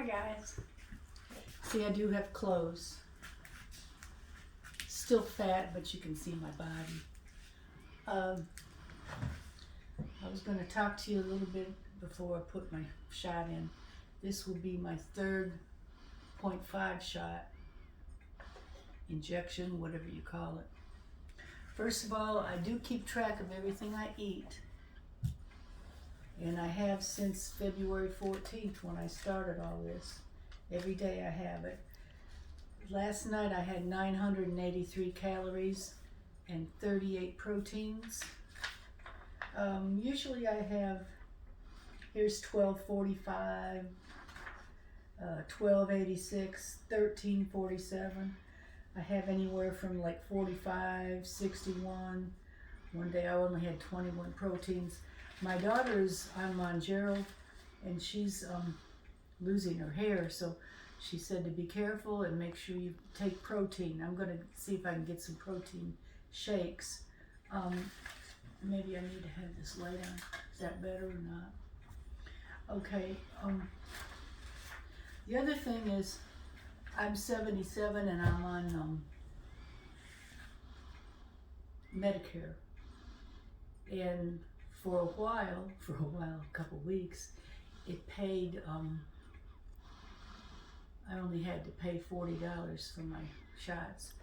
Hi guys. See, I do have clothes. Still fat, but you can see my body. I was going to talk to you a little bit before I put my shot in. This will be my third 0.5 shot, injection, whatever you call it. First of all, I do keep track of everything I eat. And I have since February 14th when I started all this. Every day I have it. Last night I had 983 calories and 38 proteins. Usually I have, here's 1245, 1286, 1347. I have anywhere from like 45, 61. One day I only had 21 proteins. My daughter's on Mounjaro and she's losing her hair, so she said to be careful and make sure you take protein. I'm going to see if I can get some protein shakes. Maybe I need to have this light on. Is that better or not? Okay. The other thing is I'm 77 and I'm on Medicare. And for a while, a couple weeks, it paid, I only had to pay $40 for my shots.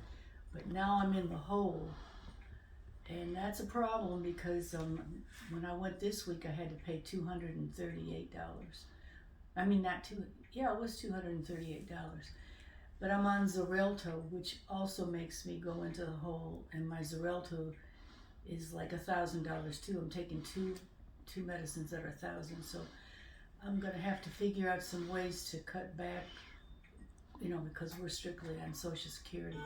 But now I'm in the hole. And that's a problem because when I went this week, I had to pay $238. I mean, it was $238. But I'm on Xarelto, which also makes me go into the hole, and my Xarelto is like $1,000 too. I'm taking two medicines that are $1,000, so I'm gonna have to figure out some ways to cut back, because we're strictly on Social Security.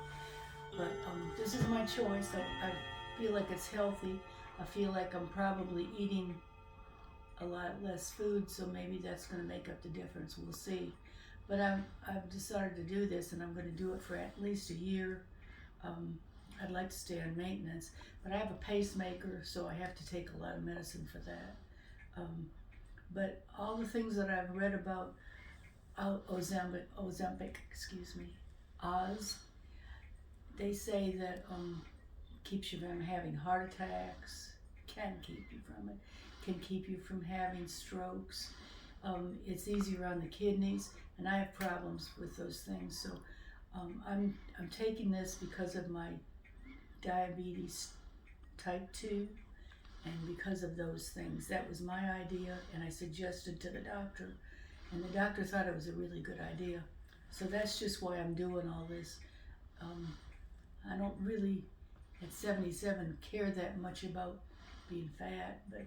But this is my choice. I feel like it's healthy. I feel like I'm probably eating a lot less food, so maybe that's gonna make up the difference. We'll see. But I've decided to do this, and I'm gonna do it for at least a year. I'd like to stay on maintenance, but I have a pacemaker, so I have to take a lot of medicine for that. But all the things that I've read about Ozempic, Oz, they say that keeps you from having heart attacks, can keep you from it, can keep you from having strokes. It's easier on the kidneys, and I have problems with those things. So I'm taking this because of my diabetes type 2 and because of those things. That was my idea, and I suggested to the doctor, and the doctor thought it was a really good idea. So that's just why I'm doing all this. I don't really, at 77, care that much about being fat, but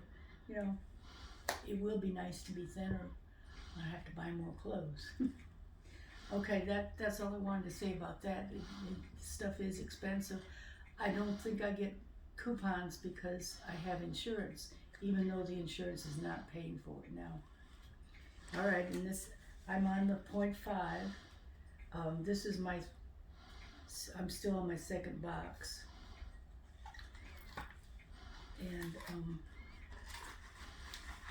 it will be nice to be thinner. I have to buy more clothes. Okay, that's all I wanted to say about that. The stuff is expensive. I don't think I get coupons because I have insurance, even though the insurance is not paying for it now. All right, and I'm on the 0.5. This is I'm still on my second box. And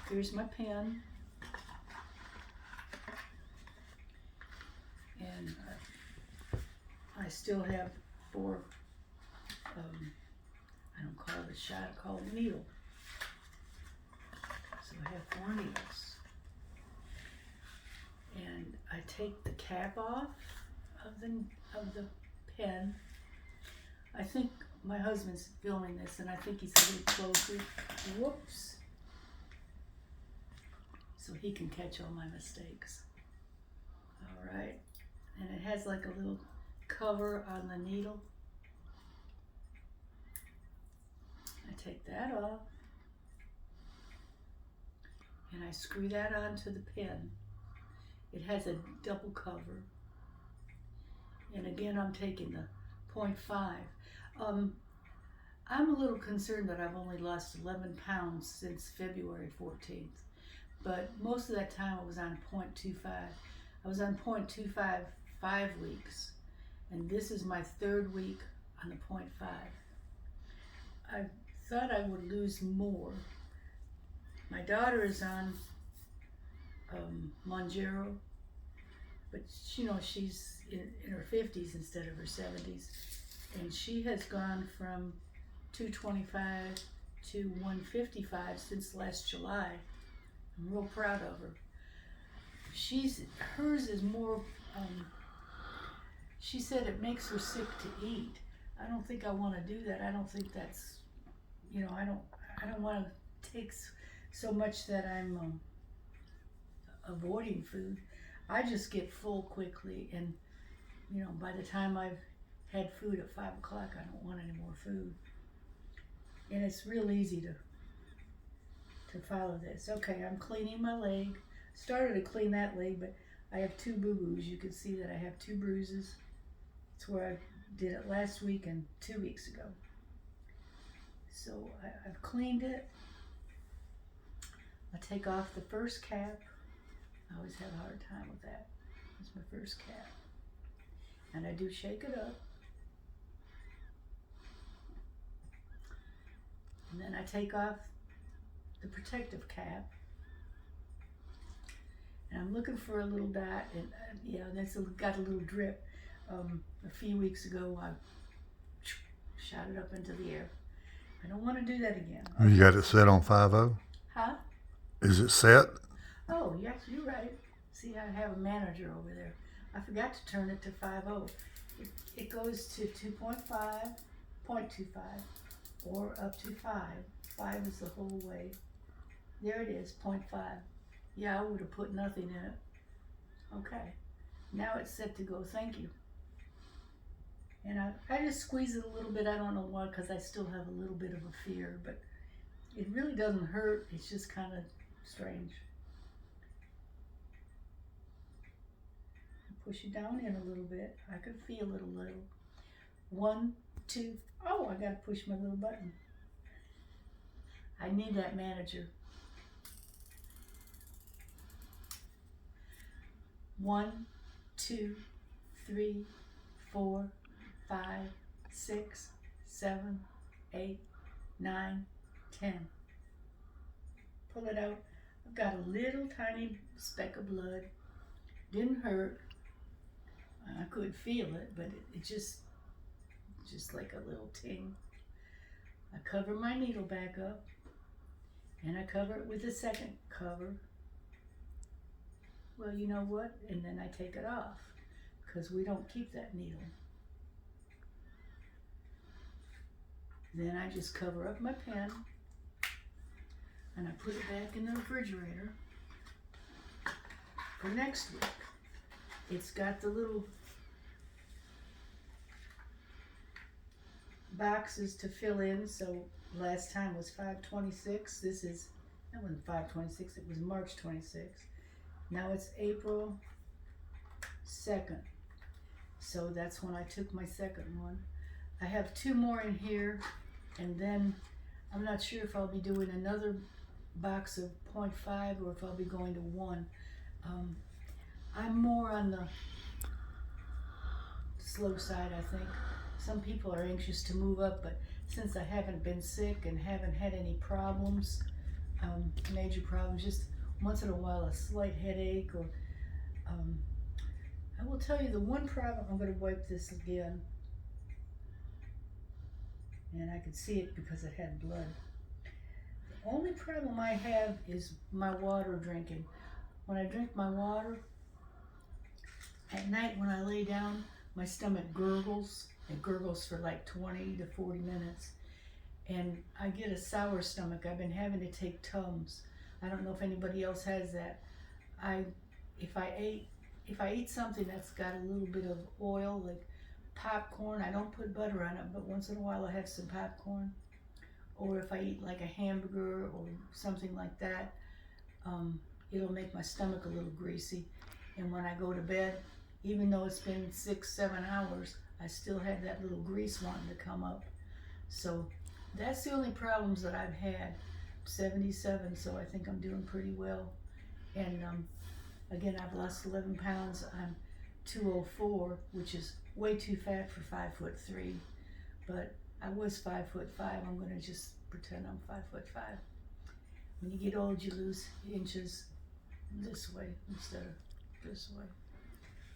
here's my pen. And I still have 4, I don't call it a shot, I call it a needle. So I have 4 needles. And I take the cap off of the pen. I think my husband's filming this, and I think he's a little closer. Whoops. So he can catch all my mistakes. All right. And it has like a little cover on the needle. I take that off. And I screw that onto the pen. It has a double cover. And again, I'm taking the 0.5. I'm a little concerned that I've only lost 11 pounds since February 14th. But most of that time I was on 0.25. I was on 0.25 5 weeks. And this is my 3rd week on the 0.5. I thought I would lose more. My daughter is on Mounjaro, but you know, she's in her 50s instead of her 70s, and she has gone from 225 to 155 since last July. I'm real proud of her. Hers is more, she said it makes her sick to eat. I don't think I want to do that. I don't think that's, you know, I don't want to take so much that I'm avoiding food. I just get full quickly, and you know, by the time I've had food at 5 o'clock, I don't want any more food. And it's real easy to follow this. Okay, I'm cleaning my leg. Started to clean that leg, but I have 2 boo-boos. You can see that I have 2 bruises. It's where I did it last week and 2 weeks ago. So I've cleaned it. I take off the first cap. I always have a hard time with that. It's my first cap. And I do shake it up. And then I take off the protective cap. And I'm looking for a little dot, and yeah, that's got a little drip. A few weeks ago, I shot it up into the air. I don't want to do that again. You got it set on 5-0? Huh? Is it set? Oh, yes, you're right. See, I have a manager over there. I forgot to turn it to 5-0. It goes to 2.5, 0.25, or up to 5. 5 is the whole way. There it is, 0.5. Yeah, I would have put nothing in it. Okay. Now it's set to go. Thank you. And I just squeeze it a little bit. I don't know why, because I still have a little bit of a fear, but it really doesn't hurt. It's just kind of strange. Push it down in a little bit. I can feel it a little. 1, 2. Oh, I got to push my little button. I need that manager. 1, 2, 3, 4, 5, 6, 7, 8, 9, 10. Pull it out. I've got a little tiny speck of blood. Didn't hurt. I could feel it, but it just like a little ting. I cover my needle back up, and I cover it with a second cover. Well, you know what? And then I take it off, because we don't keep that needle. Then I just cover up my pen, and I put it back in the refrigerator for next week. It's got the little boxes to fill in. So last time was 5/26. That wasn't 5/26, it was March 26. Now it's April 2nd. So that's when I took my second one. I have 2 more in here, and then I'm not sure if I'll be doing another box of 0.5 or if I'll be going to 1. I'm more on the slow side, I think. Some people are anxious to move up, but since I haven't been sick and haven't had any problems, major problems, just once in a while a slight headache, or I will tell you the one problem. I'm going to wipe this again, and I could see it because it had blood. The only problem I have is my water drinking. When I drink my water at night, when I lay down, my stomach gurgles. It gurgles for like 20 to 40 minutes. And I get a sour stomach. I've been having to take Tums. I don't know if anybody else has that. If I eat something that's got a little bit of oil, like popcorn, I don't put butter on it, but once in a while I have some popcorn. Or if I eat like a hamburger or something like that, it'll make my stomach a little greasy. And when I go to bed, even though it's been 6-7 hours, I still have that little grease wanting to come up. So that's the only problems that I've had. 77, so I think I'm doing pretty well. And again, I've lost 11 pounds. I'm 204, which is way too fat for 5'3". But I was 5'5". I'm gonna just pretend I'm 5'5". When you get old, you lose inches this way instead of this way.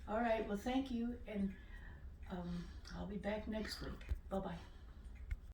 All right, well, thank you, and I'll be back next week. Bye-bye.